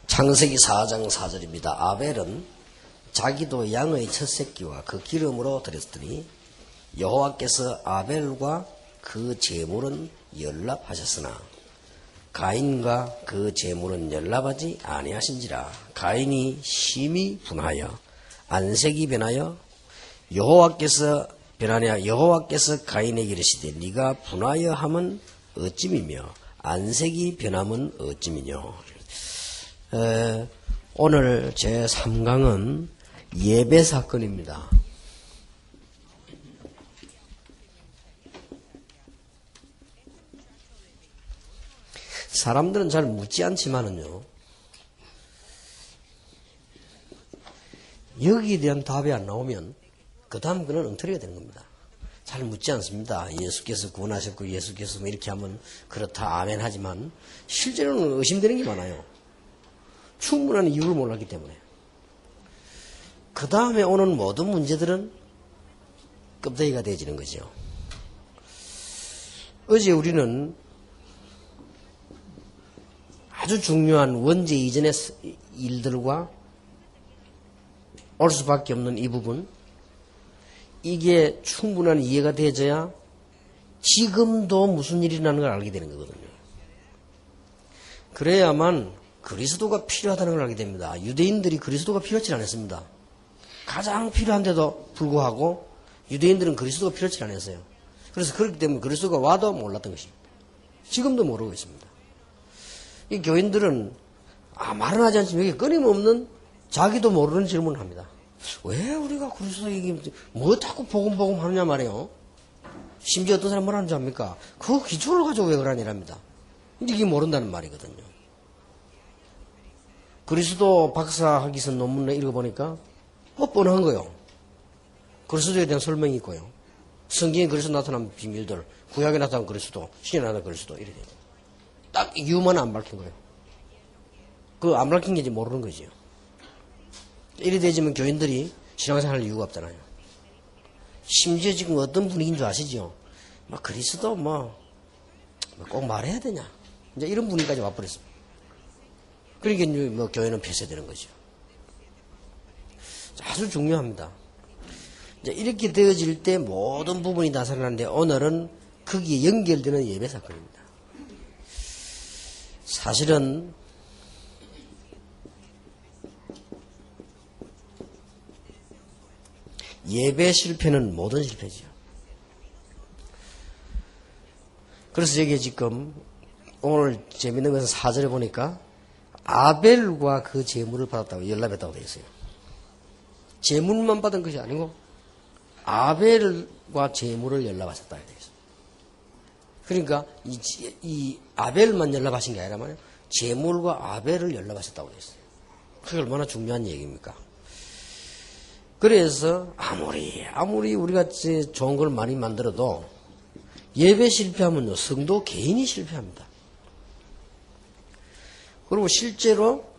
창세기 4장 4절입니다. 아벨은 자기도 양의 첫 새끼와 그 기름으로 드렸더니 여호와께서 아벨과 그 제물은 연락하셨으나 가인과 그 제물은 연락하지 아니하신지라. 가인이 심히 분하여 안색이 변하여 여호와께서 변하냐. 여호와께서 가인에게 이르시되 네가 분하여 함은 어찌미며 안색이 변함은 어찌미뇨. 오늘 제 3강은 예배 사건입니다. 사람들은 잘 묻지 않지만은요, 여기에 대한 답이 안 나오면 그 다음 그는 엉터리가 되는 겁니다. 잘 묻지 않습니다. 예수께서 구원하셨고 예수께서 뭐 이렇게 하면 그렇다 아멘 하지만 실제로는 의심되는 게 많아요. 충분한 이유를 몰랐기 때문에. 그 다음에 오는 모든 문제들은 껍데기가 되어지는 거죠. 어제 우리는 아주 중요한 원죄 이전의 일들과 올 수밖에 없는 이 부분, 이게 충분한 이해가 되어져야 지금도 무슨 일이 나는 걸 알게 되는 거거든요. 그래야만 그리스도가 필요하다는 걸 알게 됩니다. 유대인들이 그리스도가 필요하지 않았습니다. 가장 필요한데도 불구하고 유대인들은 그리스도가 필요하지 않았어요. 그래서 그렇기 때문에 그리스도가 와도 몰랐던 것입니다. 지금도 모르고 있습니다. 이 교인들은 말은 하지 않지만 여기 끊임없는 자기도 모르는 질문을 합니다. 왜 우리가 그리스도 얘기 뭐 자꾸 복음 하느냐 말이에요. 심지어 어떤 사람 뭐라는 줄 압니까? 그 기초를 가지고 왜 그러냐랍니다. 이게 모른다는 말이거든요. 그리스도 박사학위서 논문을 읽어보니까 뻔한 거요. 그리스도에 대한 설명이 있고요. 성경에 그리스도 나타난 비밀들, 구약에 나타난 그리스도, 신에 나타난 그리스도 이래 돼요. 딱 이유만 안 밝힌 거예요. 그 안 밝힌 게 이제 모르는 거지요. 이래 되지면 교인들이 신앙생활 할 이유가 없잖아요. 심지어 지금 어떤 분위기인 줄 아시죠? 그리스도 꼭 말해야 되냐? 이제 이런 분위기까지 와버렸습니다. 그러니까 이제 교회는 폐쇄되는 거죠. 아주 중요합니다. 이제 이렇게 되어질 때 모든 부분이 다 살아나는데 오늘은 거기에 연결되는 예배 사건입니다. 사실은 예배 실패는 모든 실패지요. 그래서 여기 지금 오늘 재밌는 것은 4절에 보니까 아벨과 그 제물을 받았다고 연락했다고 되어 있어요. 제물만 받은 것이 아니고 아벨과 제물을 연락하셨다 되어 있어요. 그러니까 이 아벨만 연락하신 게 아니라 말이에요. 제물과 아벨을 연락하셨다고 되어 있어요. 그게 얼마나 중요한 얘기입니까? 그래서 아무리 우리가 좋은 걸 많이 만들어도 예배 실패하면요, 성도 개인이 실패합니다. 그리고 실제로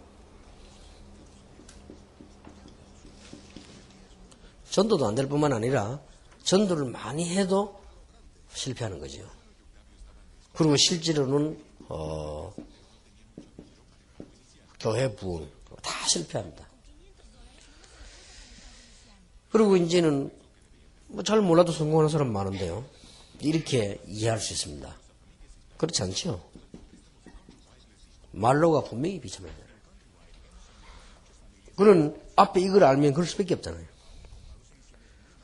전도도 안 될 뿐만 아니라 전도를 많이 해도 실패하는 거죠. 그리고 실제로는 교회 부흥 다 실패합니다. 그리고 이제는 잘 몰라도 성공하는 사람 많은데요. 이렇게 이해할 수 있습니다. 그렇지 않죠? 말로가 분명히 비참해요. 그런 앞에 이걸 알면 그럴 수밖에 없잖아요.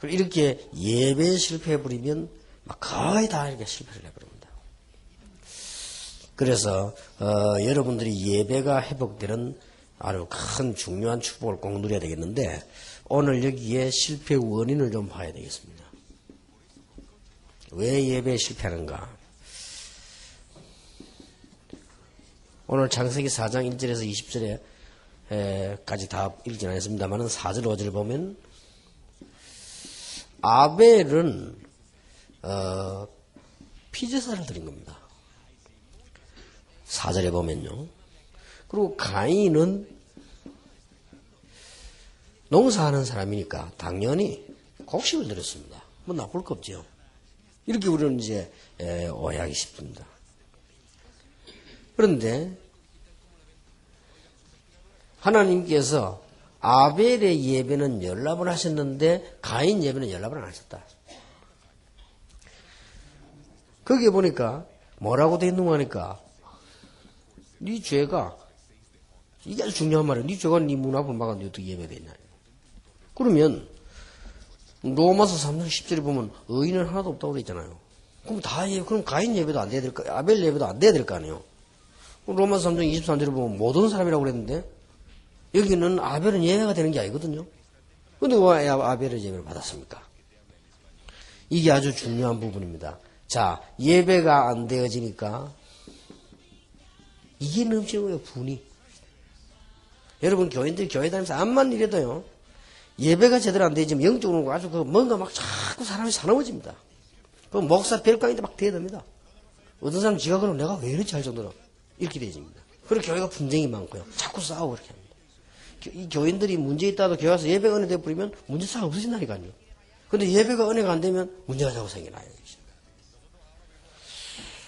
이렇게 예배에 실패해버리면 거의 다 이렇게 실패를 해버립니다. 그래서 여러분들이 예배가 회복되는 아주 큰 중요한 축복을 꼭 누려야 되겠는데 오늘 여기에 실패 원인을 좀 봐야 되겠습니다. 왜 예배에 실패하는가? 오늘 창세기 4장 1절에서 20절에까지 다 읽지는 않았습니다만 4절 5절을 보면 아벨은 피제사를 드린 겁니다. 4절에 보면요. 그리고 가인은 농사하는 사람이니까 당연히 곡식을 드렸습니다. 뭐 나쁠 거 없죠. 이렇게 우리는 이제 오해하기 쉽습니다. 그런데 하나님께서 아벨의 예배는 연락을 하셨는데 가인 예배는 연락을 안 하셨다. 거기에 보니까 뭐라고 돼 있는 거 하니까 네 죄가 이게 아주 중요한 말이에요. 네 죄가 네 문 앞을 막았는데 어떻게 예배되냐. 그러면 로마서 3장 10절에 보면 의인은 하나도 없다고 그랬잖아요. 그럼 그럼 가인 예배도 안 돼야 될 거, 아벨 예배도 안 돼야 될 거 아니에요. 로마서 3장 23절에 보면 모든 사람이라고 그랬는데 여기는 아벨은 예배가 되는 게 아니거든요. 근데 왜 아벨의 예배를 받았습니까? 이게 아주 중요한 부분입니다. 자, 예배가 안 되어지니까 이게 넘치는 거예요, 분이. 여러분, 교인들이 교회 다니면서 암만 이래도요, 예배가 제대로 안 되지만 영적으로 아주 뭔가 막 자꾸 사람이 사나워집니다. 그 목사 별강인데 막 대답니다. 어떤 사람 지가 그러면 내가 왜 이렇지 할 정도로 이렇게 되집니다. 그리고 교회가 분쟁이 많고요. 자꾸 싸우고 그렇게 합니다. 이 교인들이 문제 있다도 교회 와서 예배가 은혜 돼버리면 문제 싹 없어진다니까요. 근데 예배가 은혜가 안 되면 문제가 자꾸 생겨나요.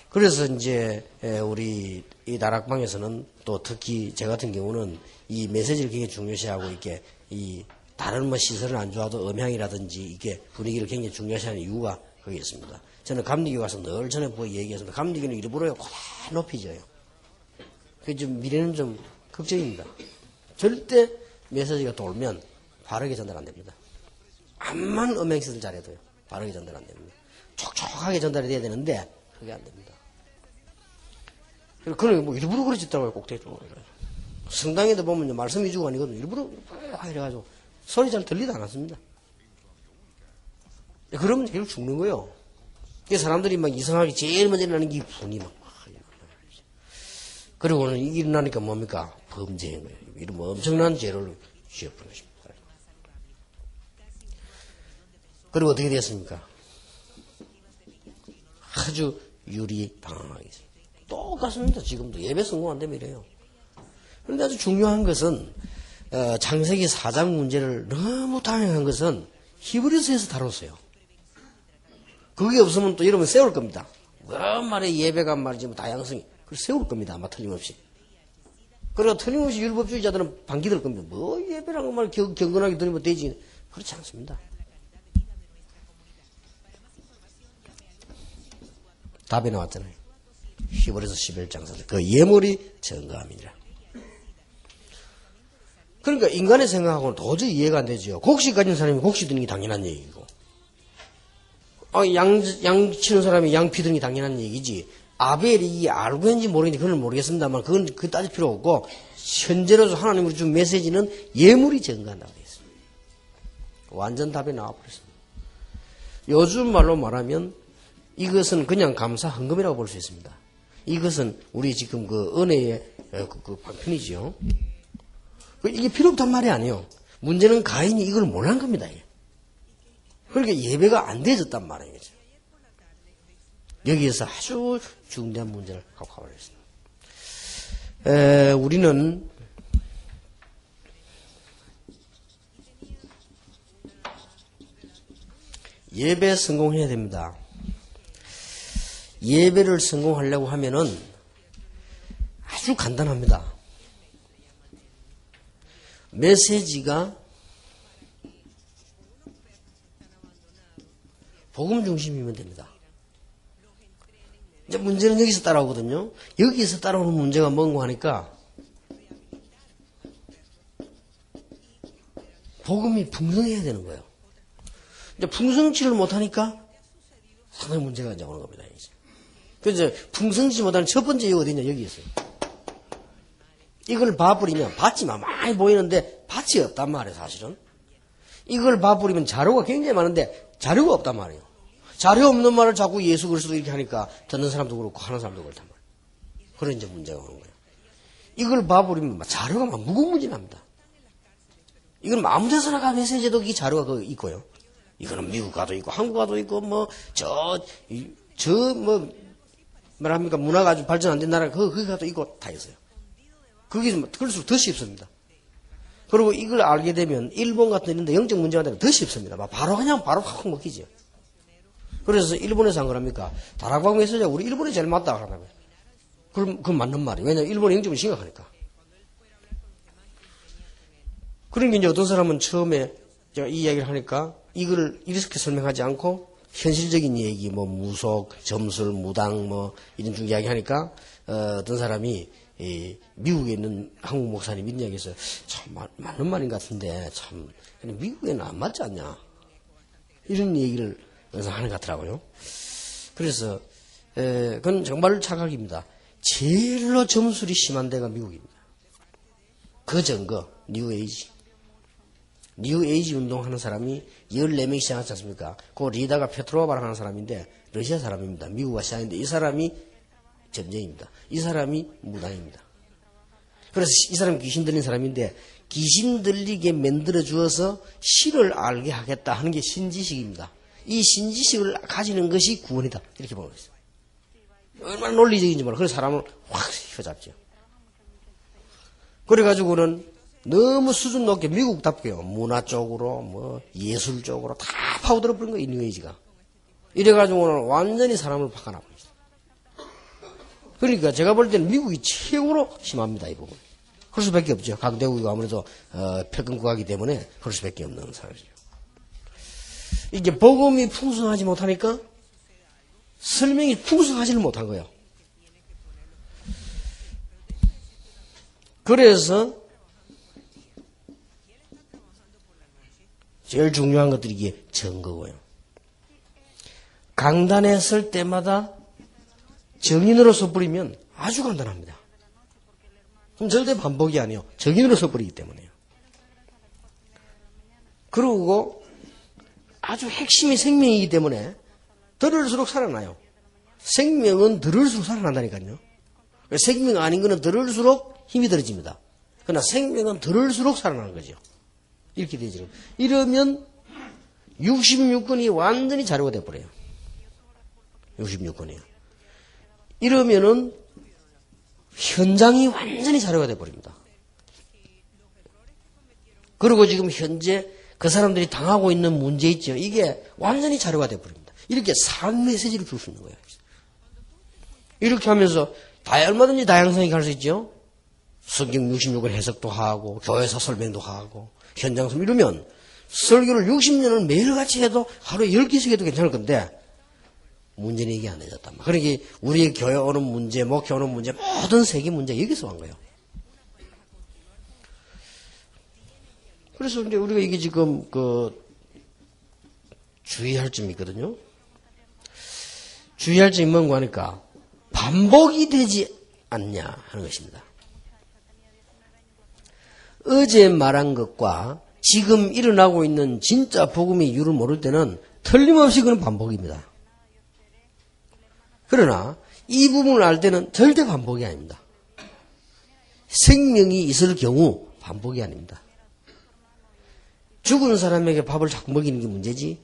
그래서 이제 우리 이 다락방에서는 또 특히 제 같은 경우는 이 메시지를 굉장히 중요시하고 이렇게 이 다른 뭐 시설은 안 좋아도 음향이라든지 이게 분위기를 굉장히 중요시하는 이유가 거기 있습니다. 저는 감리교 가서 늘 전에 얘기했습니다. 감리교는 일부러 고다 높이져요. 그 좀 미래는 좀 걱정입니다. 절대 메시지가 돌면 바르게 전달 안 됩니다. 암만 음향시설 잘해도요. 바르게 전달 안 됩니다. 촉촉하게 전달이 돼야 되는데 그게 안 됩니다. 그런 뭐 일부러 그러셨더라고요. 꼭대기로. 성당에도 보면 말씀 위주가 아니거든요. 일부러 이래가지고 소리 잘 들리지 않았습니다. 그러면 계속 죽는 거예요. 사람들이 막 이상하게 제일 먼저 일어나는 게 분이 막. 그리고는 일어나니까 뭡니까? 범죄인 거예요. 이런 뭐 엄청난 죄를 지어버린 것입니다. 그리고 어떻게 됐습니까? 아주 유리방황하게 됐습니다. 똑같습니다. 지금도 예배 성공 안 되면 이래요. 그런데 아주 중요한 것은 창세기 4장 문제를 너무 다양한 것은 히브리서에서 다뤘어요. 그게 없으면 또 여러분 세울 겁니다. 말에 예배가 말이지 뭐 다양성이 그걸 세울 겁니다. 아마 틀림없이. 그리고 틀림없이 율법주의자들은 반기들 겁니다. 뭐 예배라고 말 경건하게 드리면 되지. 그렇지 않습니다. 답이 나왔잖아요. 히브리서 11장 4절. 그 예물이 증거함이니라. 그러니까 인간의 생각하고는 도저히 이해가 안 되죠. 곡식 가진 사람이 곡식 드는 게 당연한 얘기고, 양 치는 사람이 양 피 드는 게 당연한 얘기지. 아벨이 알고 있는지 모르겠는지 그건 모르겠습니다만 그건 따질 필요 없고, 현재로서 하나님으로 준 메시지는 예물이 증거한다고 되어 있습니다. 완전 답이 나와버렸습니다. 요즘 말로 말하면 이것은 그냥 감사 헌금이라고 볼 수 있습니다. 이것은 우리 지금 그 은혜의 그 방편이죠. 이게 필요 없단 말이 아니에요. 문제는 가인이 이걸 몰란 겁니다. 그러니까 예배가 안 되어졌단 말이에요. 여기에서 아주 중대한 문제를 갖고 가버렸습니다. 우리는 예배 성공해야 됩니다. 예배를 성공하려고 하면은 아주 간단합니다. 메시지가 복음 중심이면 됩니다. 이제 문제는 여기서 따라오거든요. 여기서 따라오는 문제가 뭔가 하니까 복음이 풍성해야 되는 거예요. 이제 풍성치를 못하니까 상당히 문제가 이제 오는 겁니다. 이제. 그래서 풍성치 못하는 첫 번째 이유가 어디냐, 여기 있어요. 이걸 봐버리면 밭이 많이 보이는데 밭이 없단 말이에요, 사실은. 이걸 봐버리면 자료가 굉장히 많은데 자료가 없단 말이에요. 자료 없는 말을 자꾸 예수 그리스도 이렇게 하니까 듣는 사람도 그렇고 하는 사람도 그렇단 말이에요. 그런 이제 문제가 오는 거예요. 이걸 봐버리면 자료가 막 무궁무진합니다. 이건 아무 데서나 가 메시지도 이 자료가 있고요. 이거는 미국 가도 있고 한국 가도 있고 뭐랍니까 문화가 아주 발전 안 된 나라 거기 가도 있고 다 있어요. 거기서 그럴수록 더 쉽습니다. 그리고 이걸 알게 되면 일본 같은 이런 데 영적 문제가 되면 더 쉽습니다. 바로 확 먹히죠. 그래서 일본에서 안 그럽니까? 다락방 메시지가 우리 일본이 제일 맞다 그러나요? 그건 맞는 말이에요. 왜냐하면 일본의 영점이 심각하니까. 그런 게 이제 어떤 사람은 처음에 제가 이 이야기를 하니까 이걸 이렇게 설명하지 않고 현실적인 얘기, 뭐 무속, 점술, 무당, 뭐 이런 중 이야기 하니까 어떤 사람이 미국에 있는 한국 목사님 이런 이야기에서 참 맞는 말인 것 같은데 참 미국에는 안 맞지 않냐 이런 얘기를 항상 하는 것 같더라고요. 그래서 그건 정말 착각입니다. 제일로 점술이 심한 데가 미국입니다. 그 증거 뉴에이지. 뉴에이지 운동하는 사람이 14명이 시작하지 않습니까? 그 리더가 페트로바라고 하는 사람인데 러시아 사람입니다. 미국과 시작인데 이 사람이 점쟁입니다. 이 사람이 무당입니다. 그래서 이 사람이 귀신 들린 사람인데 귀신 들리게 만들어 주어서 신을 알게 하겠다 하는 게 신지식입니다. 이 신지식을 가지는 것이 구원이다. 이렇게 보고 있어요. 얼마나 논리적인지 몰라. 그래서 사람을 확 휘어잡죠. 그래가지고는 너무 수준 높게 미국답게요. 문화 쪽으로 뭐 예술 쪽으로 다 파고들어 버린 거예요. 이 뉴에이지가. 이래가지고는 완전히 사람을 바꿔놔버립니다. 그러니까 제가 볼 때는 미국이 최고로 심합니다. 이 부분. 그럴 수밖에 없죠. 강대국이가 아무래도 패권국가이기 때문에 그럴 수밖에 없는 사람이죠. 이게 복음이 풍성하지 못하니까 설명이 풍성하지를 못한 거예요. 그래서 제일 중요한 것들이 이게 증거고요. 강단에 설 때마다 정인으로 서버리면 아주 간단합니다. 그럼 절대 반복이 아니에요. 정인으로 서버리기 때문에요. 그리고 아주 핵심이 생명이기 때문에 들을수록 살아나요. 생명은 들을수록 살아난다니까요. 생명 아닌 거는 들을수록 힘이 들어집니다. 그러나 생명은 들을수록 살아나는 거죠. 이렇게 되죠. 이러면 66권이 완전히 자료가 돼버려요. 66권이요. 이러면은 현장이 완전히 자료가 돼버립니다. 그리고 지금 현재 그 사람들이 당하고 있는 문제 있죠. 이게 완전히 자료가 돼버립니다. 이렇게 상 메시지를 줄 수 있는 거예요. 이렇게 하면서 얼마든지 다양성이 갈 수 있죠. 성경 66권 해석도 하고 교회사 설명도 하고 현장 설명 이러면 설교를 60년을 매일같이 해도 하루에 10개씩 해도 괜찮을 건데 문제는 이게 안 되졌단 말이에요. 그러니까 우리 교회 오는 문제, 목회 오는 문제, 모든 세계 문제 여기서 온 거예요. 그래서 이제 우리가 이게 지금 주의할 점이 있거든요. 주의할 점이 뭔가 하니까 반복이 되지 않냐 하는 것입니다. 어제 말한 것과 지금 일어나고 있는 진짜 복음의 이유를 모를 때는 틀림없이 그건 반복입니다. 그러나 이 부분을 알 때는 절대 반복이 아닙니다. 생명이 있을 경우 반복이 아닙니다. 죽은 사람에게 밥을 자꾸 먹이는 게 문제지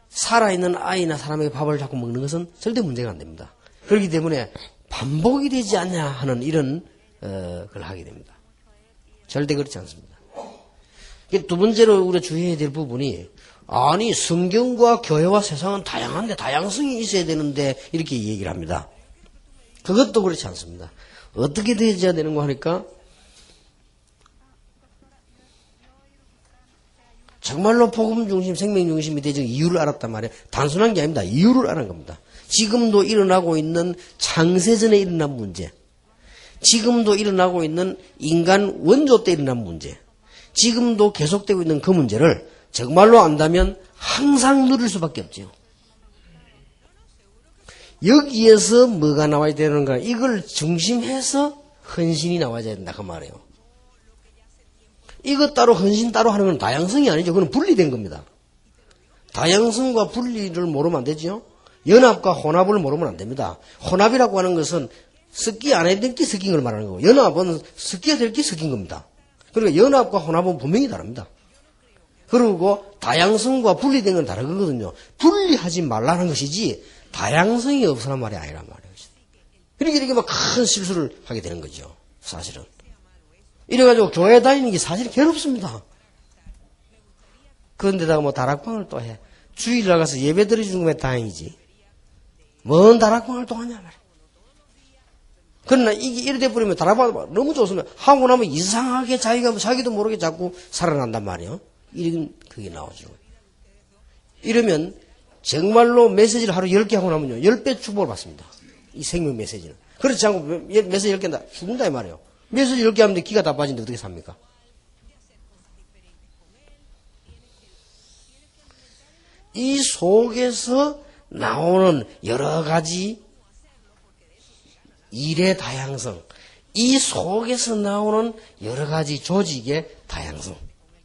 살아있는 아이나 사람에게 밥을 자꾸 먹는 것은 절대 문제가 안 됩니다. 그렇기 때문에 반복이 되지 않냐 하는 이런 걸 하게 됩니다. 절대 그렇지 않습니다. 두 번째로 우리가 주의해야 될 부분이 아니 성경과 교회와 세상은 다양한데 다양성이 있어야 되는데 이렇게 얘기를 합니다. 그것도 그렇지 않습니다. 어떻게 되어야 되는 거 하니까 정말로 복음 중심, 생명 중심이 되는 이유를 알았단 말이에요. 단순한 게 아닙니다. 이유를 아는 겁니다. 지금도 일어나고 있는 창세전에 일어난 문제, 지금도 일어나고 있는 인간 원조 때 일어난 문제, 지금도 계속되고 있는 그 문제를 정말로 안다면 항상 누릴 수밖에 없죠. 여기에서 뭐가 나와야 되는가? 이걸 중심해서 헌신이 나와야 된다 그 말이에요. 이것 따로 헌신 따로 하는 건 다양성이 아니죠. 그건 분리된 겁니다. 다양성과 분리를 모르면 안 되죠. 연합과 혼합을 모르면 안 됩니다. 혼합이라고 하는 것은 섞기 안 해야 될 게 섞인 걸 말하는 거고 연합은 섞여야 될 게 섞인 겁니다. 그러니까 연합과 혼합은 분명히 다릅니다. 그리고 다양성과 분리된 건 다르거든요. 분리하지 말라는 것이지 다양성이 없으란 말이 아니란 말이에요. 그러니까 이렇게 막 큰 실수를 하게 되는 거죠. 사실은. 이래가지고 교회 다니는 게 사실 괴롭습니다. 그런데다가 뭐 다락방을 또 해. 주일 나가서 예배 드려주는 거면 다행이지. 먼 다락방을 또 하냐 말이야. 그러나 이게 이래 돼버리면 다락방 너무 좋으면 하고 나면 이상하게 자기도 모르게 자꾸 살아난단 말이에요. 이런 그게 나오죠. 이러면 정말로 메시지를 하루 10개 하고 나면요 10배 축복을 받습니다. 이 생명 메시지는. 그렇지 않고 메시지 10개 한다 죽는다 이 말이에요. 메시지 10개 하는데 기가 다 빠진데 어떻게 삽니까? 이 속에서 나오는 여러 가지 일의 다양성, 이 속에서 나오는 여러 가지 조직의 다양성,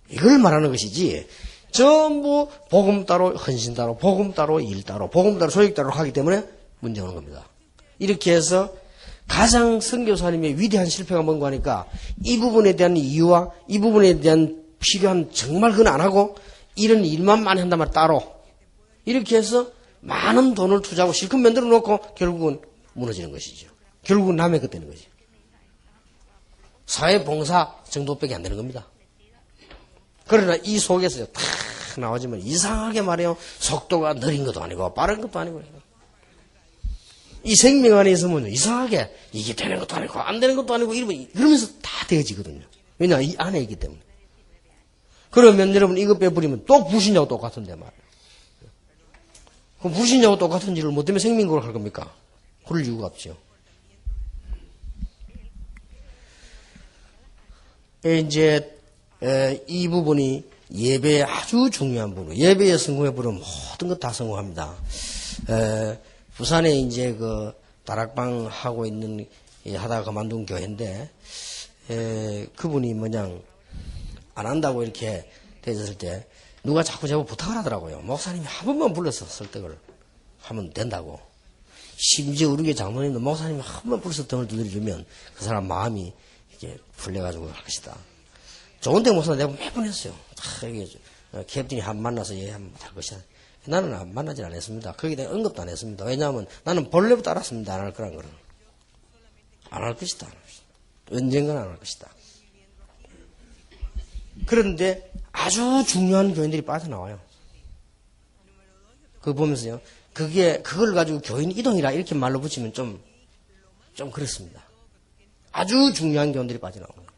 이걸 말하는 것이지 전부 복음 따로 헌신 따로 복음 따로 일 따로 복음 따로 조직 따로 하기 때문에 문제 오는 겁니다. 이렇게 해서 가장 선교사님의 위대한 실패가 뭔가 하니까 이 부분에 대한 이유와 이 부분에 대한 필요한 정말 그건 안 하고 이런 일만 많이 한단 말이야 따로 이렇게 해서 많은 돈을 투자하고 실컷 만들어 놓고 결국은 무너지는 것이죠. 결국은 남의 것 되는 거지. 사회봉사 정도밖에 안 되는 겁니다. 그러나 이 속에서 탁 나오지만 이상하게 말해요. 속도가 느린 것도 아니고 빠른 것도 아니고 이 생명 안에 있으면 이상하게 이게 되는 것도 아니고 안 되는 것도 아니고 이러면서 다 되어지거든요. 왜냐 이 안에 있기 때문에. 그러면 여러분 이거 빼버리면 또 불신자하고 똑같은데 말이에요. 그럼 불신자하고 똑같은 일을 뭐 때문에 생명고를 할 겁니까? 그럴 이유가 없죠. 이제 이 부분이 예배의 아주 중요한 부분. 예배에 성공해 버리면 모든 것 다 성공합니다. 부산에 이제 그 다락방 하고 있는 하다가 그만둔 교회인데 그분이 뭐냥 안 한다고 이렇게 되었을 때 누가 자꾸 제가 부탁을 하더라고요. 목사님이 한 번만 불러서 설득을 하면 된다고. 심지어 우리 교회 장로님도 목사님이 한 번만 불러서 등을 두드려주면 그 사람 마음이 이렇게 풀려가지고 할 것이다. 좋은데 목사님 내가 매번 했어요. 캡틴이 한 번 만나서 얘 한번 할 것이다. 나는 만나질 않았습니다. 거기에 대해 언급도 안 했습니다. 왜냐하면 나는 본래부터 알았습니다. 안 할 거란 거는. 안 할 것이다. 언젠가는 안 할 것이다. 그런데 아주 중요한 교인들이 빠져나와요. 그거 보면서요. 그걸 가지고 교인 이동이라 이렇게 말로 붙이면 좀 그렇습니다. 아주 중요한 교인들이 빠져나오는 거예요.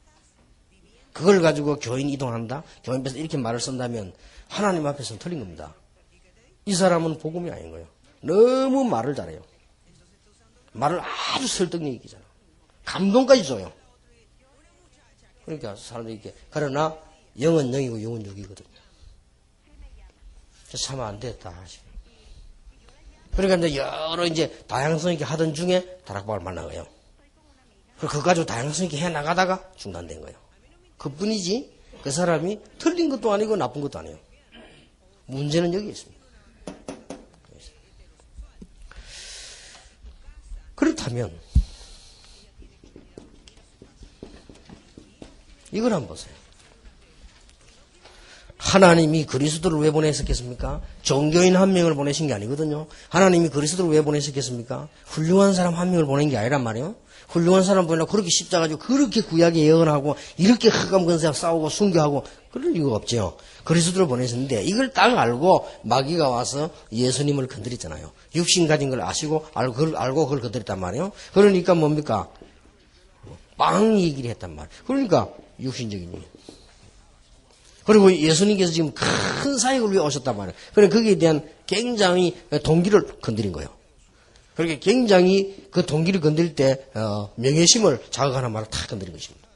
그걸 가지고 교인 이동한다? 교인 앞에서 이렇게 말을 쓴다면 하나님 앞에서는 틀린 겁니다. 이 사람은 복음이 아닌 거예요. 너무 말을 잘해요. 말을 아주 설득력 있게 잘해요. 감동까지 줘요. 그러니까 사람들이 이렇게 그러나 영은 영이고 영은 육이거든요. 참 안 됐다. 그러니까 이제 여러 이제 다양성 있게 하던 중에 다락방을 만난 거예요. 그거 가지고 다양성 있게 해 나가다가 중단된 거예요. 그뿐이지 그 사람이 틀린 것도 아니고 나쁜 것도 아니에요. 문제는 여기 있습니다. 그렇다면 이걸 한번 보세요. 하나님이 그리스도를 왜 보내셨겠습니까? 종교인 한 명을 보내신 게 아니거든요. 하나님이 그리스도를 왜 보내셨겠습니까? 훌륭한 사람 한 명을 보낸 게 아니란 말이에요. 훌륭한 사람 보내려고 그렇게 십자가지고 그렇게 구약에 예언하고 이렇게 흑암근세하고 싸우고 순교하고 그럴 이유가 없죠. 그리스도를 보내셨는데 이걸 딱 알고 마귀가 와서 예수님을 건드렸잖아요. 육신 가진 걸 아시고 알고 그걸 건드렸단 말이에요. 그러니까 뭡니까? 빵 얘기를 했단 말이에요. 그러니까 육신적인 일. 그리고 예수님께서 지금 큰 사역을 위해 오셨단 말이에요. 그래서 거기에 대한 굉장히 동기를 건드린 거예요. 그렇게 굉장히 그 동기를 건드릴 때 명예심을 자극하는 말을 탁 건드린 것입니다.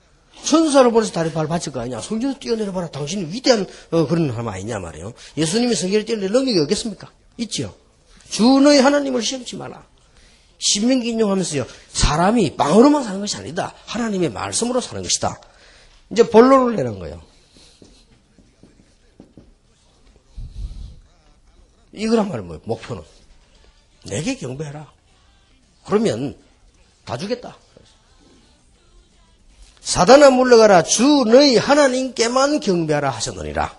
천사를 보내서 다리 발 받칠 거 아니냐. 성경에서 뛰어내려봐라. 당신이 위대한 그런 사람 아니냐 말이에요. 예수님이 성경을 뛰어내릴 능력이 없겠습니까? 있죠. 주 너의 하나님을 시험치 마라. 신명기 인용하면서요. 사람이 빵으로만 사는 것이 아니다. 하나님의 말씀으로 사는 것이다. 이제 본론을 내는 거예요. 이거란 말은 뭐예요? 목표는. 내게 경배해라. 그러면 다 주겠다. 사단아 물러가라. 주 너희 하나님께만 경배하라 하셨느니라.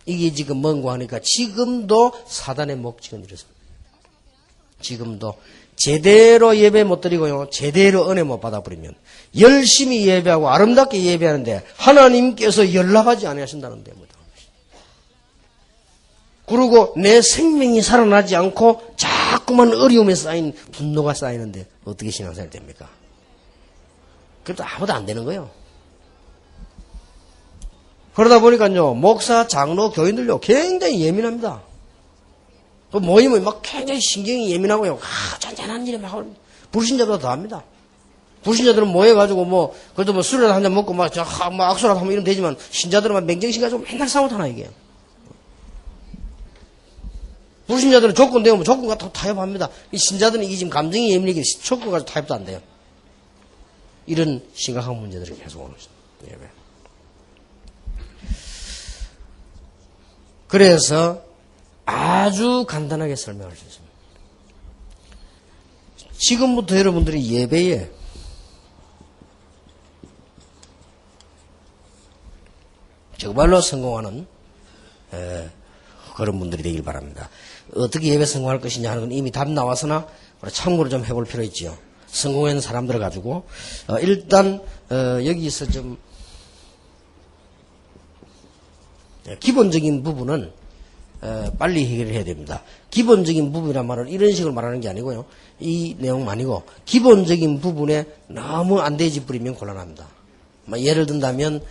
이게 지금 뭔가 하니까 지금도 사단의 목적은 이렇습니다. 지금도 제대로 예배 못 드리고요. 제대로 은혜 못 받아버리면 열심히 예배하고 아름답게 예배하는데 하나님께서 연락하지 아니하신다는데 뭐 그리고 내 생명이 살아나지 않고 자꾸만 어려움에 쌓인 분노가 쌓이는데 어떻게 신앙생활 됩니까? 그래도 아무도 안 되는 거예요. 그러다 보니까요, 목사, 장로, 교인들요, 굉장히 예민합니다. 그 모임은 막 굉장히 신경이 예민하고요, 잔잔한 일에 막, 불신자보다 더 합니다. 불신자들은 모여가지고 그래도 술이라도 한잔 먹고 악수라도 하면 이러면 되지만, 신자들은 막 맹정신 가지고 맨날 싸우잖아, 이게. 불신자들은 조건 되면 조건 같은 거 타협합니다. 이 신자들은 이게 지금 감정이 예민하게 조건 가지고 타협도 안 돼요. 이런 심각한 문제들이 계속 오는 거죠. 예배. 그래서 아주 간단하게 설명할 수 있습니다. 지금부터 여러분들이 예배에 정말로 성공하는 그런 분들이 되길 바랍니다. 어떻게 예배 성공할 것이냐 하는 건 이미 답 나와서나 참고로 좀 해볼 필요 있지요. 성공한 사람들을 가지고 일단 여기서 좀 기본적인 부분은 빨리 해결을 해야 됩니다. 기본적인 부분이란 말은 이런 식으로 말하는 게 아니고요. 이 내용 아니고 기본적인 부분에 너무 안 되지 뿌리면 곤란합니다. 예를 든다면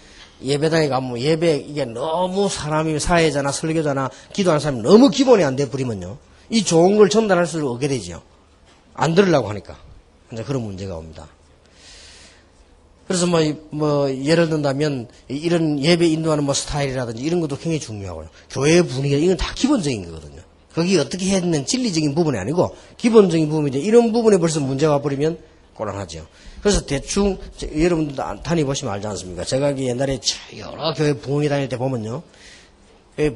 예배당에 가면 예배 이게 너무 사람이 사회자나 설교자나 기도하는 사람이 너무 기본이 안 돼 버리면요. 이 좋은 걸 전달할 수 없게 되지요. 안 들으려고 하니까. 이제 그런 문제가 옵니다. 그래서 예를 든다면 이런 예배 인도하는 스타일이라든지 이런 것도 굉장히 중요하고요. 교회 분위기 이건 다 기본적인 거거든요. 거기 어떻게 해야 되는 진리적인 부분이 아니고 기본적인 부분인데 이런 부분에 벌써 문제가 와버리면 곤란하죠. 그래서 대충 여러분들도 다녀보시면 알지 않습니까? 제가 옛날에 여러 교회 부흥회 다닐 때 보면요.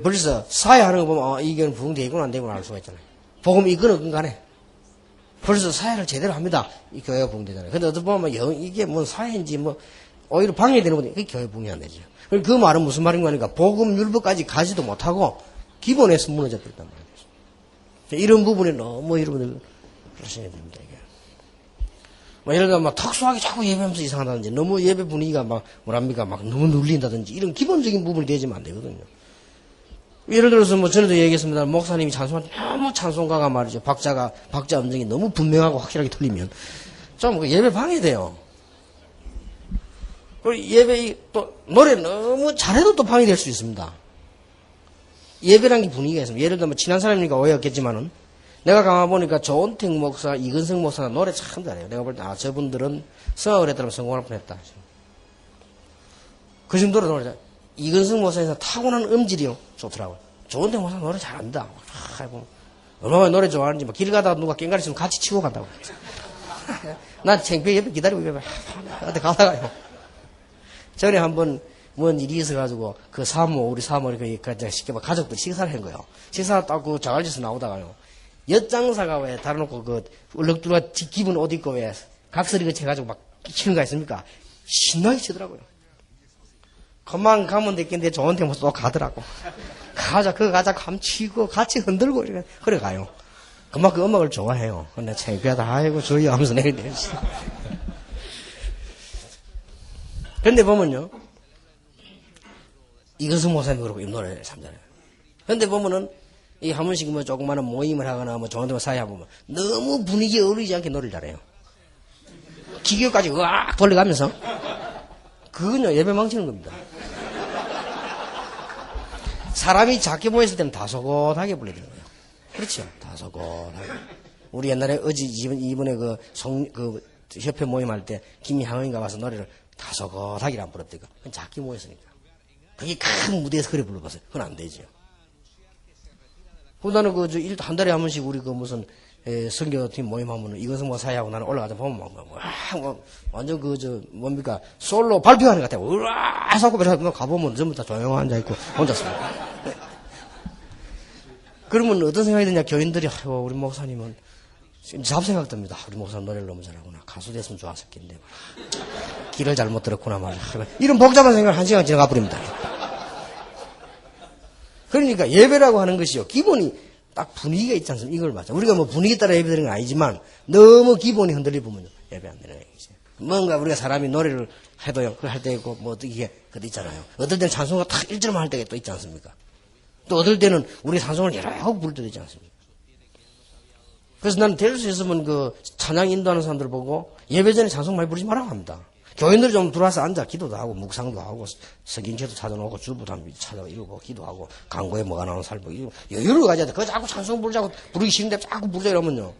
벌써 사회하는 거 보면 이건 부흥되구나 안 되구나 알 수가 있잖아요. 복음 이거는 간에 벌써 사회를 제대로 합니다. 이 교회가 부흥되잖아요. 근데 어떻게 보면 이게 사회인지 오히려 방해되는 건데 그게 교회 부흥이 안 되죠. 그 말은 무슨 말인가 하니까 복음 율법까지 가지도 못하고 기본에서 무너져 버렸단 말이에요. 이런 부분에 너무 여러분들 그러셔야 됩니다. 예를 들어 특수하게 자꾸 예배하면서 이상하다든지 너무 예배 분위기가 너무 눌린다든지 이런 기본적인 부분이 되지면 안 되거든요. 예를 들어서 전에도 얘기했습니다. 목사님이 찬송할 때 너무 찬송가가 말이죠. 박자 음정이 너무 분명하고 확실하게 틀리면 좀 예배 방해돼요. 그리고 예배 또 노래 너무 잘해도 또 방해될 수 있습니다. 예배라는 게 분위기가 있습니다. 예를 들면 친한 사람이니까 오해였겠지만은 내가 가보니까 조은택 목사, 이근성 목사가 노래 참 잘해요. 내가 볼 때, 저분들은 성악을 했다면 성공할 뻔 했다. 그 정도로 노래 잘. 이근성 목사에서 타고난 음질이요. 좋더라고요. 조은택 목사 노래 잘합니다. 얼마나 노래 좋아하는지, 길 가다가 누가 깽가리 있으면 같이 치고 간다고. 난 창피해 옆에 기다리고, 어디 가다가요. 전에 한번, 뭔 일이 있어가지고, 우리 사모, 쉽게 가족들 식사를 한 거예요. 식사 딱 자갈집에서 나오다가요. 엿장사가 왜 달아놓고 얼룩들어가 기분 옷 입고 왜 각설이 해가지고 막 치는 거 있습니까? 신나게 치더라고요. 그만 가면 됐겠는데 저한테 또 가더라고. 그거 가자 감 치고 같이 흔들고 그래 가요. 그만 그 음악을 좋아해요. 근데 창피하다. 아이고 저희 하면서 내리네. 근데 보면요. 이것은 목사님이 그러고 이 노래 참 잘해요. 근데 보면은 한 번씩 조그마한 모임을 하거나 저한테 사회하고 보면 너무 분위기에 어울리지 않게 노래를 잘해요. 기교까지 으악 돌려가면서 그건요 예배 망치는 겁니다. 사람이 작게 보였을 때는 다소곳하게 불러드는 거예요. 그렇죠. 다소곳하게. 우리 옛날에 이번에 협회 모임할 때 김향은이가 와서 노래를 다소곳하게 안 불렀대요. 그건 작게 모였으니까. 그게 큰 무대에서 그래 불러봤어요. 그건 안 되죠. 나는 한 달에 한 번씩 우리 선교팀 모임하면은 이것은 사회하고 나는 올라가서 보면 완전 뭡니까 솔로 발표하는 것 같아요. 으아 하고 가보면 전부 다 조용히 앉아있고 혼자서. 그러면 어떤 생각이 드냐 교인들이 우리 목사님은 잡생각 듭니다. 우리 목사님 노래를 너무 잘하구나. 가수 됐으면 좋았을 텐데 길을 잘못 들었구나 말이야. 이런 복잡한 생각을 한 시간 지나가 버립니다. 그러니까 예배라고 하는 것이요. 기본이 딱 분위기가 있지 않습니까? 이걸 맞아. 우리가 분위기 따라 예배 드리는 건 아니지만 너무 기본이 흔들리면 예배 안 되는 얘기지. 뭔가 우리가 사람이 노래를 해도요. 그걸 할 때 있고 어떻게 그것도 있잖아요. 어떨 때는 찬송가 딱 1절만 할 때가 또 있지 않습니까? 또 어떨 때는 우리 찬송을 여러 하고 부를 때도 있지 않습니까? 그래서 나는 될 수 있으면 그 찬양 인도하는 사람들 보고 예배 전에 찬송 많이 부르지 말라고 합니다. 교인들 좀 들어와서 앉아 기도도 하고 묵상도 하고 성경책도 찾아놓고 줄부도 한번 찾아 읽고 기도하고 광고에 뭐가 나오는 살고 여유를 가져야 돼. 그거 자꾸 찬송 부르자고 부르기 싫은데 자꾸 부르자 이러면요.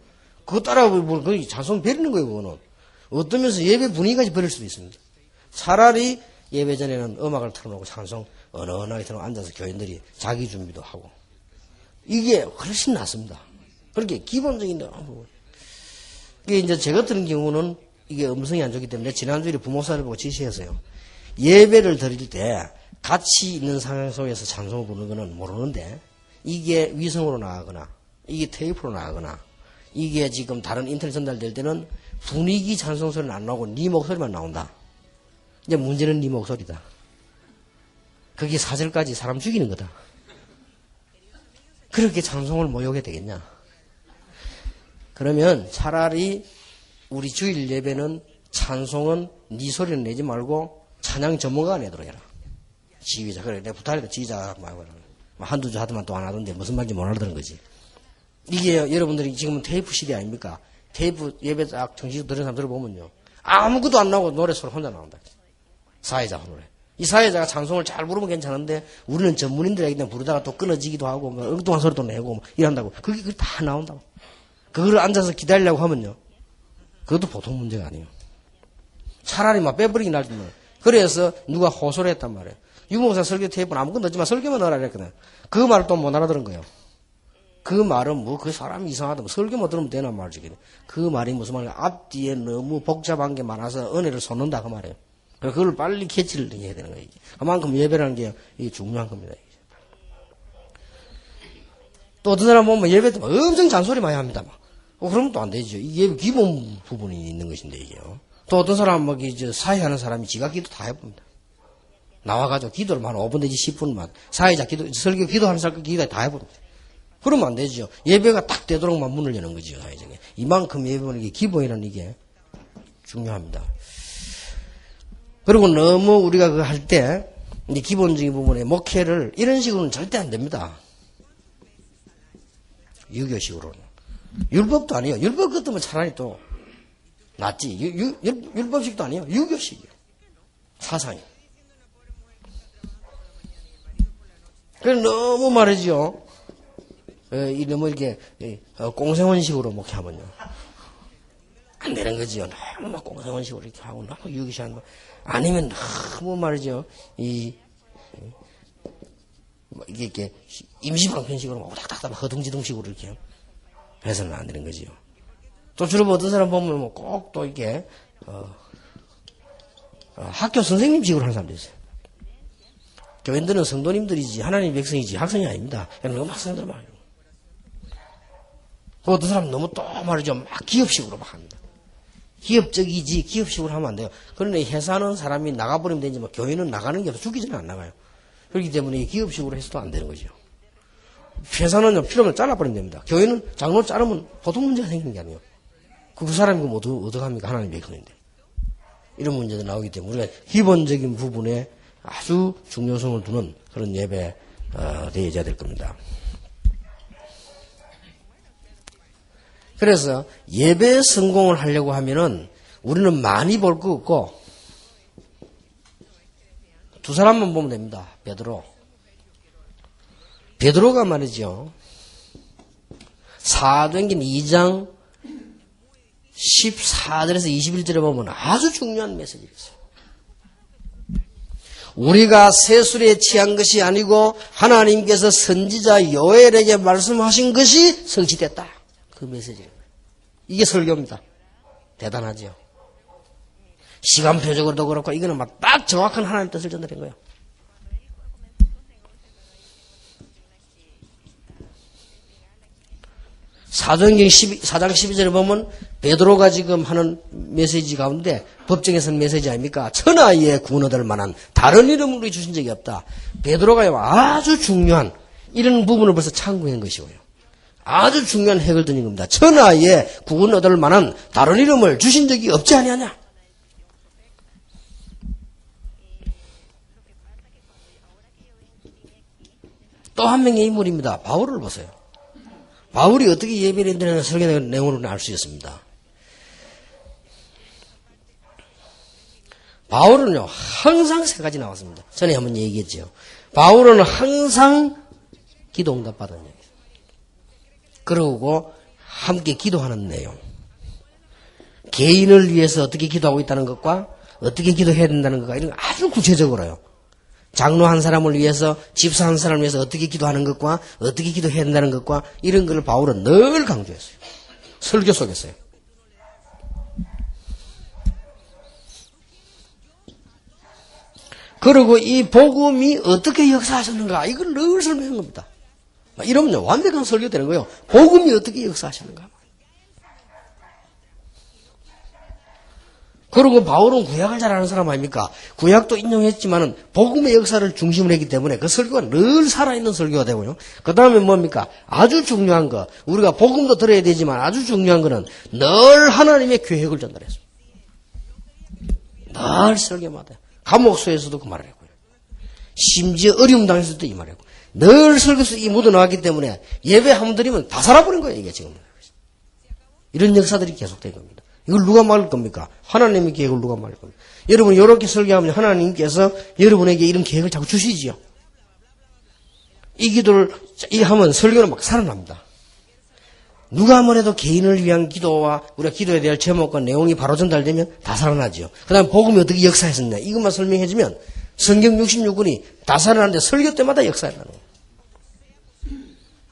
그거 따라 부르면 그 찬송 버리는 거예요. 그거는. 어떤 면에서 예배 분위기까지 버릴 수도 있습니다. 차라리 예배 전에는 음악을 틀어놓고 찬송 은은하게 틀어놓고 앉아서 교인들이 자기 준비도 하고 이게 훨씬 낫습니다. 그렇게 기본적인 부분. 이게 이제 제 같은 경우는 이게 음성이 안 좋기 때문에 지난주에 부목사를 보고 지시했어요. 예배를 드릴 때 같이 있는 상황 속에서 찬송을 부르는 거는 모르는데 이게 위성으로 나가거나 이게 테이프로 나가거나 이게 지금 다른 인터넷 전달될 때는 분위기 찬송 소리는 안 나오고 네 목소리만 나온다. 이제 문제는 네 목소리다. 그게 4절까지 사람 죽이는 거다. 그렇게 찬송을 모욕해야 되겠냐? 그러면 차라리 우리 주일 예배는 찬송은 네 소리는 내지 말고 찬양 전문가가 내도록 해라. 지휘자. 그래, 내가 부탁해도 지휘자가 말고 한두 주 하더만 또 안 하던데 무슨 말인지 못 알아듣는 거지. 이게 여러분들이 지금은 테이프 시대 아닙니까? 테이프 예배 딱 정식 들은 사람 들어보면요. 아무것도 안 나오고 노래 소리 혼자 나온다. 사회자가 노래. 이 사회자가 찬송을 잘 부르면 괜찮은데 우리는 전문인들에게 그냥 부르다가 또 끊어지기도 하고 뭐 엉뚱한 소리도 내고 뭐 이런다고. 그게 다 나온다고. 그거를 앉아서 기다리려고 하면요. 그것도 보통 문제가 아니에요. 차라리 막 빼버리기 날지만. 그래서 누가 호소를 했단 말이에요. 유목사 설교 테이프는 아무것도 넣지만 설교만 넣으라 그랬거든. 그 말을 또 못 알아들은 거예요. 그 말은 뭐 그 사람이 이상하다. 뭐 설교 못 들으면 되나 말이지. 그 말이 무슨 말이야. 앞뒤에 너무 복잡한 게 많아서 은혜를 솟는다 그 말이에요. 그걸 빨리 캐치를 해야 되는 거예요. 그만큼 예배라는 게 이게 중요한 겁니다. 또 어떤 사람 보면 예배 때 엄청 잔소리 많이 합니다. 그러면 또 안 되죠. 이게 기본 부분이 있는 것인데 이게요. 또 어떤 사람 막 이제 사회하는 사람이 지가 기도 다 해봅니다. 나와가지고 기도를 한 5분 내지 10분만 사회자 기도 설교 기도하는 사람 기도 다 해봅니다. 그러면 안 되죠. 예배가 딱 되도록만 문을 여는 거죠. 사회적에. 이만큼 예배는 이게 기본이라는 이게 중요합니다. 그리고 너무 우리가 그거 할 때 이제 기본적인 부분에 목회를 이런 식으로는 절대 안 됩니다. 유교식으로는. 율법도 아니에요. 율법 같으면 차라리 또 낫지. 율법식도 아니에요. 유교식이에요. 사상이. 그래서 너무 말이죠. 너무 이렇게 공생원식으로 목회하면요. 안 되는 거지요. 너무 막 공생원식으로 이렇게 하고 너무 유교식하는 거. 아니면 너무 말이죠. 이게 이렇게 임시방편식으로 막 오닥닥닥 허둥지둥식으로 이렇게 해서는 안 되는 거지요. 또 주로 어떤 사람 보면 뭐 꼭 또 이렇게 학교 선생님식으로 하는 사람도 있어요. 교인들은 성도님들이지 하나님 백성이지 학생이 아닙니다. 너무 학생들 말이에요. 어떤 사람은 너무 또 말이죠. 막 기업식으로 막 합니다. 기업적이지 기업식으로 하면 안 돼요. 그런데 회사는 사람이 나가버리면 되지 뭐 교회는 나가는 게 없어. 죽기 전에 안 나가요. 그렇기 때문에 기업식으로 해서도 안 되는 거죠. 회사는 필요하면 잘라버리면 됩니다. 교회는 장로 자르면 보통 문제가 생기는 게 아니에요. 그 사람이 그럼 어떡합니까? 하나님 백성인데. 이런 문제도 나오기 때문에 우리가 기본적인 부분에 아주 중요성을 두는 그런 예배 되어야 될 겁니다. 그래서 예배 성공을 하려고 하면은 우리는 많이 볼 거 없고 두 사람만 보면 됩니다. 베드로가 말이죠. 사도행전 2장 14절에서 21절에 보면 아주 중요한 메시지가 있어요. 우리가 세술에 취한 것이 아니고 하나님께서 선지자 요엘에게 말씀하신 것이 성취됐다. 그 메시지예요. 이게 설교입니다. 대단하죠. 시간표적으로도 그렇고 이거는 막 딱 정확한 하나님의 뜻을 전달한 거예요. 사도행전 4장 12절에 보면 베드로가 지금 하는 메시지 가운데 법정에서는 메시지 아닙니까? 천하에 구원 얻을 만한 다른 이름으로 주신 적이 없다. 베드로가 아주 중요한 이런 부분을 벌써 참고한 것이고요. 아주 중요한 핵을 던진 겁니다. 천하에 구원 얻을 만한 다른 이름을 주신 적이 없지 아니하냐? 또 한 명의 인물입니다. 바울을 보세요. 바울이 어떻게 예배를 드리는 설교 내용으로는 알 수 있습니다. 바울은요, 항상 세 가지 나왔습니다. 전에 한번 얘기했죠. 바울은 항상 기도 응답 받은 얘기. 그러고 함께 기도하는 내용. 개인을 위해서 어떻게 기도하고 있다는 것과 어떻게 기도해야 된다는 것과 이런 거 아주 구체적으로요. 장로 한 사람을 위해서, 집사 한 사람을 위해서 어떻게 기도하는 것과 어떻게 기도해야 된다는 것과 이런 걸 바울은 늘 강조했어요. 설교 속에서요. 그리고 이 복음이 어떻게 역사하셨는가 이걸 늘 설명한 겁니다. 이러면 완벽한 설교 되는 거예요. 복음이 어떻게 역사하셨는가. 그리고 바울은 구약을 잘 아는 사람 아닙니까? 구약도 인용했지만은 복음의 역사를 중심으로 했기 때문에 그 설교가 늘 살아있는 설교가 되고요. 그 다음에 뭡니까? 아주 중요한 거. 우리가 복음도 들어야 되지만 아주 중요한 거는 늘 하나님의 계획을 전달했습니다. 늘 설교마다. 감옥소에서도 그 말을 했고요. 심지어 어려움 당했을 때 이 말을 했고. 늘 설교에서 이 묻어 나왔기 때문에 예배 한 번 드리면 다 살아버린 거예요, 이게 지금. 이런 역사들이 계속된 겁니다. 이걸 누가 막을 겁니까? 하나님의 계획을 누가 막을 겁니까? 여러분, 이렇게 설교하면 하나님께서 여러분에게 이런 계획을 자꾸 주시지요. 이 기도를, 하면 설교는 막 살아납니다. 누가 아무래도 개인을 위한 기도와 우리가 기도해야 될 제목과 내용이 바로 전달되면 다 살아나죠. 그 다음에 복음이 어떻게 역사했었냐. 이것만 설명해주면 성경 66권이 다 살아나는데 설교 때마다 역사한다는 거예요.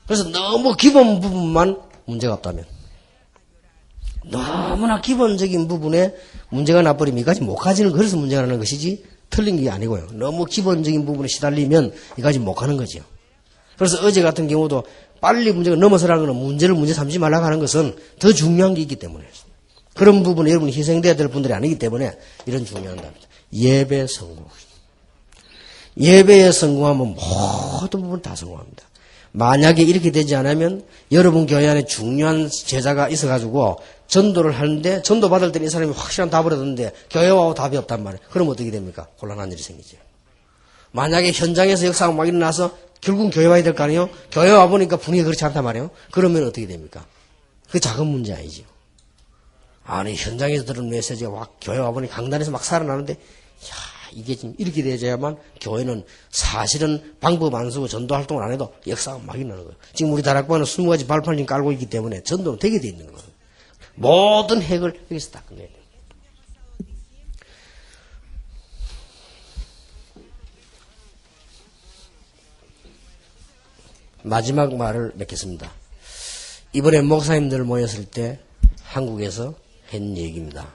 그래서 너무 기본 부분만 문제가 없다면. 너무나 기본적인 부분에 문제가 나버리면 이까지 못 가지는 그래서 문제가 나는 것이지 틀린 게 아니고요. 너무 기본적인 부분에 시달리면 이까지 못 가는 거죠. 그래서 어제 같은 경우도 빨리 문제가 넘어서라는 것은 문제를 문제 삼지 말라고 하는 것은 더 중요한 게 있기 때문에 그런 부분에 여러분이 희생돼야 될 분들이 아니기 때문에 이런 중요한 답니다. 예배 성공. 예배에 성공하면 모든 부분 다 성공합니다. 만약에 이렇게 되지 않으면 여러분 교회 안에 중요한 제자가 있어가지고 전도를 하는데 전도 받을 때는 이 사람이 확실한 답을 얻었는데 교회 와도 답이 없단 말이에요. 그럼 어떻게 됩니까? 곤란한 일이 생기죠. 만약에 현장에서 역사가 막 일어나서 결국은 교회 와야 될 거 아니에요? 교회 와보니까 분위기가 그렇지 않단 말이에요. 그러면 어떻게 됩니까? 그게 작은 문제 아니죠. 아니 현장에서 들은 메시지가 막 교회 와보니 강단에서 막 살아나는데 이게 지금 이렇게 되어야만 교회는 사실은 방법 안 쓰고 전도 활동을 안 해도 역사가 막 일어나는 거예요. 지금 우리 다락방은 20가지 발판을 지금 깔고 있기 때문에 전도는 되게 돼 있는 거예요. 모든 핵을 여기서 다 끝내야 돼요. 마지막 말을 맺겠습니다. 이번에 목사님들 모였을 때 한국에서 한 얘기입니다.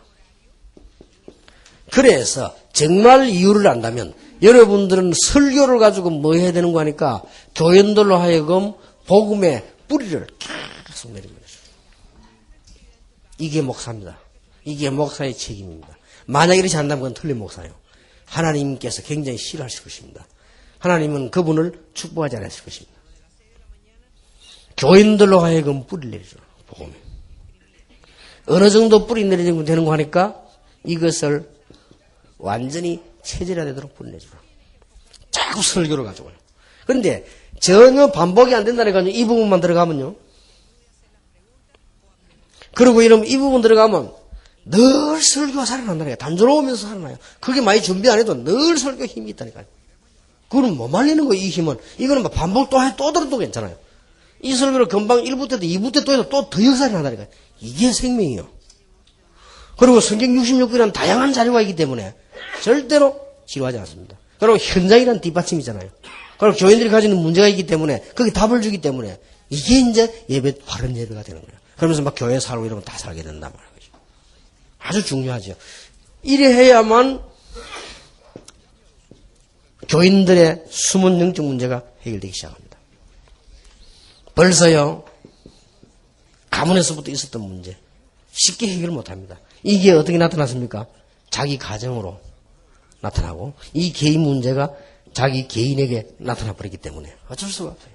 그래서 정말 이유를 안다면 여러분들은 설교를 가지고 뭐 해야 되는 거 하니까 교인들로 하여금 복음의 뿌리를 계속 내립니다. 이게 목사입니다. 이게 목사의 책임입니다. 만약 이렇지 않다면 그건 틀린 목사예요. 하나님께서 굉장히 싫어하실 것입니다. 하나님은 그분을 축복하지 않으실 것입니다. 교인들로 하여금 뿌리를 내리죠. 복음에. 어느 정도 뿌리 내리면 되는 거 하니까 이것을 완전히 체질화되도록 뿌리 내주라. 자꾸 설교를 가져와요. 그런데 전혀 반복이 안 된다니까요. 이 부분만 들어가면요. 그리고 이러면 이 부분 들어가면 늘 설교가 살아난다니까요. 단조로우면서 살아나요. 그게 많이 준비 안 해도 늘 설교 힘이 있다니까요. 그건 뭐 말리는 거예요, 이 힘은. 이거는 뭐 반복 또 해, 또 들어도 괜찮아요. 이 설교를 금방 1부 때도 2부 때 또 해도 또 더 역사가 나다니까요. 이게 생명이에요. 그리고 성경 66권이라는 다양한 자료가 있기 때문에 절대로 지루하지 않습니다. 그리고 현장이라는 뒷받침이잖아요. 그리고 교인들이 가지는 문제가 있기 때문에 거기 답을 주기 때문에 이게 이제 예배, 바른 예배가 되는 거예요. 그러면서 막 교회 살고 이러면 다 살게 된단 말이죠. 아주 중요하죠. 이래 해야만 교인들의 숨은 영적 문제가 해결되기 시작합니다. 벌써요, 가문에서부터 있었던 문제 쉽게 해결 못합니다. 이게 어떻게 나타났습니까? 자기 가정으로 나타나고 이 개인 문제가 자기 개인에게 나타나 버리기 때문에 어쩔 수가 없어요.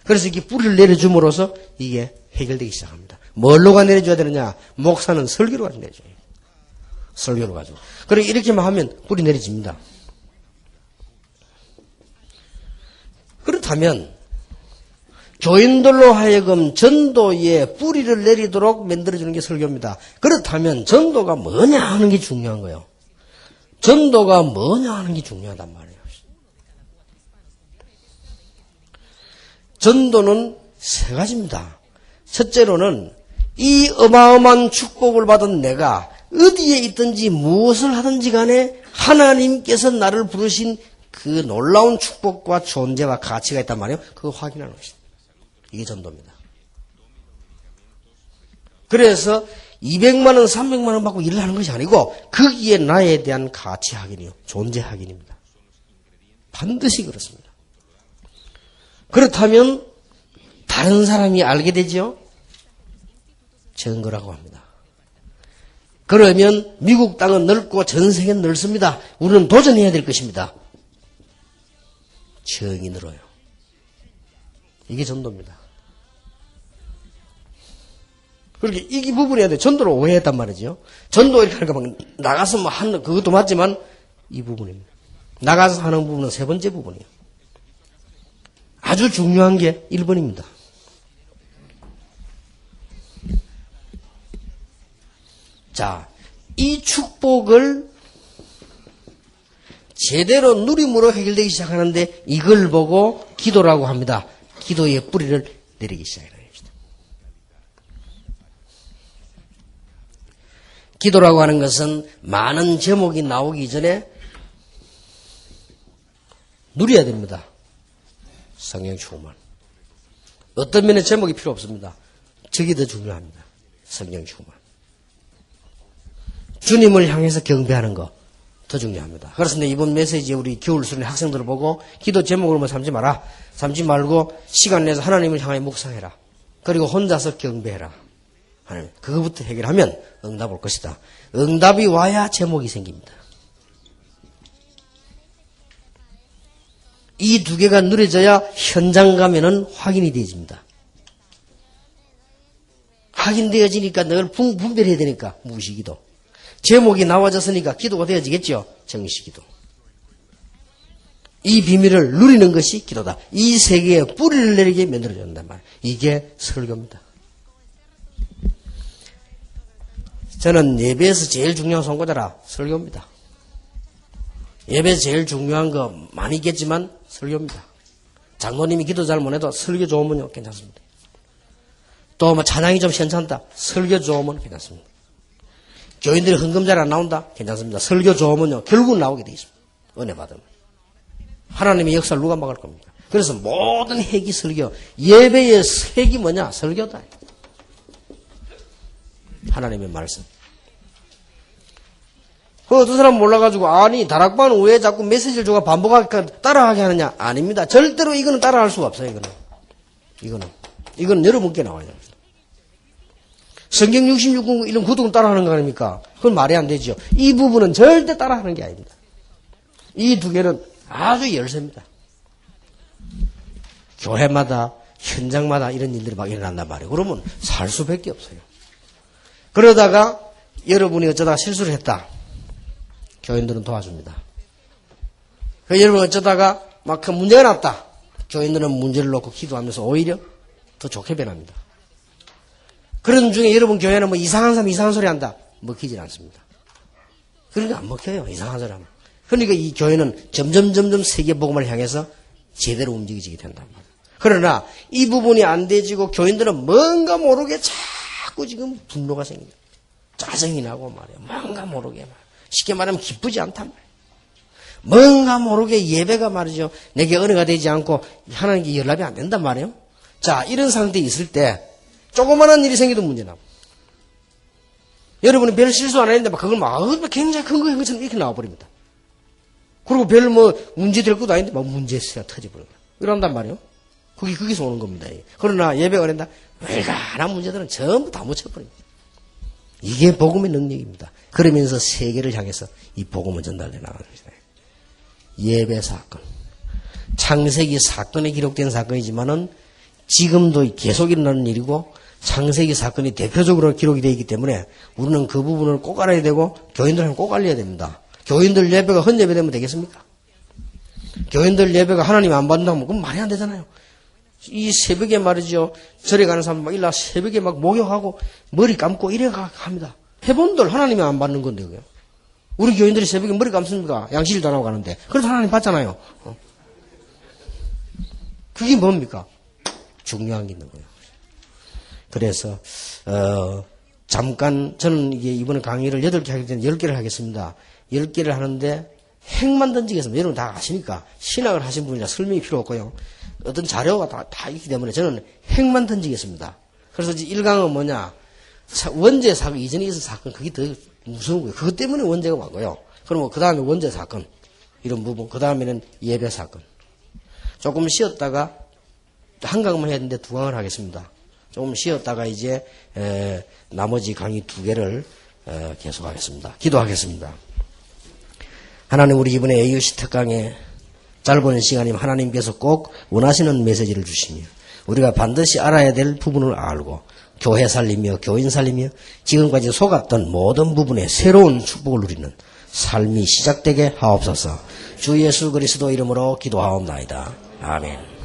그래서 이게 뿌리를 내려줌으로써 이게 해결되기 시작합니다. 뭘로가 내려줘야 되느냐? 목사는 설교로 가지고 내려줘요. 설교로 가지고. 그리고 이렇게만 하면 뿌리 내려집니다. 그렇다 그렇다면 교인들로 하여금 전도에 뿌리를 내리도록 만들어주는 게 설교입니다. 그렇다면 전도가 뭐냐 하는 게 중요한 거예요. 전도가 뭐냐 하는 게 중요하단 말이에요. 전도는 세 가지입니다. 첫째로는 이 어마어마한 축복을 받은 내가 어디에 있든지 무엇을 하든지 간에 하나님께서 나를 부르신 그 놀라운 축복과 존재와 가치가 있단 말이에요. 그거 확인하는 것입니다. 이게 전도입니다. 그래서 200만 원, 300만 원 받고 일을 하는 것이 아니고 거기에 나에 대한 가치 확인이요. 존재 확인입니다. 반드시 그렇습니다. 그렇다면 다른 사람이 알게 되죠? 증거라고 합니다. 그러면 미국 땅은 넓고 전 세계는 넓습니다. 우리는 도전해야 될 것입니다. 정이 늘어요. 이게 전도입니다. 그렇게 이 부분이야 돼. 전도를 오해했단 말이죠. 전도 이렇게 하니까 막 나가서 뭐 하는 그것도 맞지만 이 부분입니다. 나가서 하는 부분은 세 번째 부분이에요. 아주 중요한 게 1번입니다. 자, 이 축복을 제대로 누림으로 해결되기 시작하는데 이걸 보고 기도라고 합니다. 기도의 뿌리를 내리기 시작해요. 기도라고 하는 것은 많은 제목이 나오기 전에 누려야 됩니다. 성령 충만. 어떤 면에 제목이 필요 없습니다. 저게 더 중요합니다. 성령 충만. 주님을 향해서 경배하는 거 더 중요합니다. 그래서 이번 메시지에 우리 겨울 수련 학생들을 보고 기도 제목으로만 삼지 마라. 삼지 말고 시간 내서 하나님을 향해 묵상해라. 그리고 혼자서 경배해라. 하나님, 그거부터 해결하면 응답 올 것이다. 응답이 와야 제목이 생깁니다. 이 두 개가 누려져야 현장 가면은 확인이 되어집니다. 확인되어지니까 늘 분별해야 되니까 무시기도. 제목이 나와졌으니까 기도가 되어지겠죠. 정시기도. 이 비밀을 누리는 것이 기도다. 이 세계에 뿌리를 내리게 만들어준단 말이에요. 이게 설교입니다. 저는 예배에서 제일 중요한 선고자라 설교입니다. 예배에서 제일 중요한 거 많이 있겠지만 설교입니다. 장로님이 기도 잘 못해도 설교 좋으면 괜찮습니다. 또 뭐 찬양이 좀 괜찮다. 설교 좋으면 괜찮습니다. 교인들이 헌금 잘 안 나온다. 괜찮습니다. 설교 좋으면요. 결국은 나오게 되어 있습니다. 은혜 받으면. 하나님의 역사를 누가 막을 겁니까? 그래서 모든 핵이 설교. 예배의 핵이 뭐냐? 설교다. 하나님의 말씀. 그 어떤 사람 몰라가지고 아니 다락방은 왜 자꾸 메시지를 줘가 반복하게 따라하게 하느냐? 아닙니다. 절대로 이거는 따라할 수가 없어요. 이거는 여러분께 나와요. 성경 66권 이런 구독은 따라하는 거 아닙니까? 그건 말이 안 되죠. 이 부분은 절대 따라하는 게 아닙니다. 이 두 개는 아주 열쇠입니다. 교회마다 현장마다 이런 일들이 막 일어난단 말이에요. 그러면 살 수밖에 없어요. 그러다가 여러분이 어쩌다가 실수를 했다. 교인들은 도와줍니다. 여러분 어쩌다가 막 그 문제가 났다. 교인들은 문제를 놓고 기도하면서 오히려 더 좋게 변합니다. 그런 중에 여러분 교회는 뭐 이상한 사람 이상한 소리 한다. 먹히질 않습니다. 그러니까 안 먹혀요. 이상한 소리 하면. 그러니까 이 교회는 점점 세계복음을 향해서 제대로 움직이게 된단 말이에요. 그러나 이 부분이 안 되지고 교인들은 뭔가 모르게 자꾸 지금 분노가 생깁니다. 짜증이 나고 말이에요. 뭔가 모르게 말이에요. 쉽게 말하면 기쁘지 않단 말이에요. 뭔가 모르게 예배가 말이죠. 내게 은혜가 되지 않고 하나님께 연락이 안 된단 말이에요. 자, 이런 상태에 있을 때 조그마한 일이 생겨도 문제 나고. 여러분이 별 실수 안 했는데 막 그걸 막 굉장히 큰 거인 것처럼 이렇게 나와버립니다. 그리고 별 뭐 문제 될 것도 아닌데 막 문제가 터져버려요. 이런단 말이에요. 거기서 오는 겁니다. 그러나 예배가 안 한다. 외간한 문제들은 전부 다 묻혀버립니다. 이게 복음의 능력입니다. 그러면서 세계를 향해서 이 복음은 전달돼 나가는 것이다. 예배 사건. 창세기 사건에 기록된 사건이지만은 지금도 계속 일어나는 일이고 창세기 사건이 대표적으로 기록이 되어 있기 때문에 우리는 그 부분을 꼭 알아야 되고 교인들은 꼭 알려야 됩니다. 교인들 예배가 헛예배 되면 되겠습니까? 교인들 예배가 하나님이 안 받는다면 그건 말이 안 되잖아요. 이 새벽에 말이죠. 절에 가는 사람 막 일나 새벽에 막 목욕하고 머리 감고 이래 합니다. 해본들 하나님이 안 받는 건데, 그요. 우리 교인들이 새벽에 머리 감습니까? 양식일도 안 하고 가는데. 그래도 하나님 받잖아요. 그게 뭡니까? 중요한 게 있는 거예요. 그래서, 잠깐, 저는 이게 이번에 강의를 8개 하기 전에 10개를 하겠습니다. 10개를 하는데 핵만 던지겠습니다. 여러분 다 아시니까. 신학을 하신 분이라 설명이 필요 없고요. 어떤 자료가 다 있기 때문에 저는 핵만 던지겠습니다. 그래서 이제 1강은 뭐냐? 원죄 사건, 이전에 있었던 사건, 그게 더 무서운 거예요. 그것 때문에 원죄가 왔고요. 그러면 그 다음에 원죄 사건, 이런 부분, 그 다음에는 예배 사건. 조금 쉬었다가, 한 강만 해야 되는데 2강을 하겠습니다. 조금 쉬었다가 이제, 나머지 강의 2개를, 계속하겠습니다. 기도하겠습니다. 하나님, 우리 이번에 AUC 특강에 짧은 시간이면 하나님께서 꼭 원하시는 메시지를 주시며, 우리가 반드시 알아야 될 부분을 알고, 교회 살리며 교인 살리며 지금까지 속았던 모든 부분에 새로운 축복을 누리는 삶이 시작되게 하옵소서. 주 예수 그리스도 이름으로 기도하옵나이다. 아멘.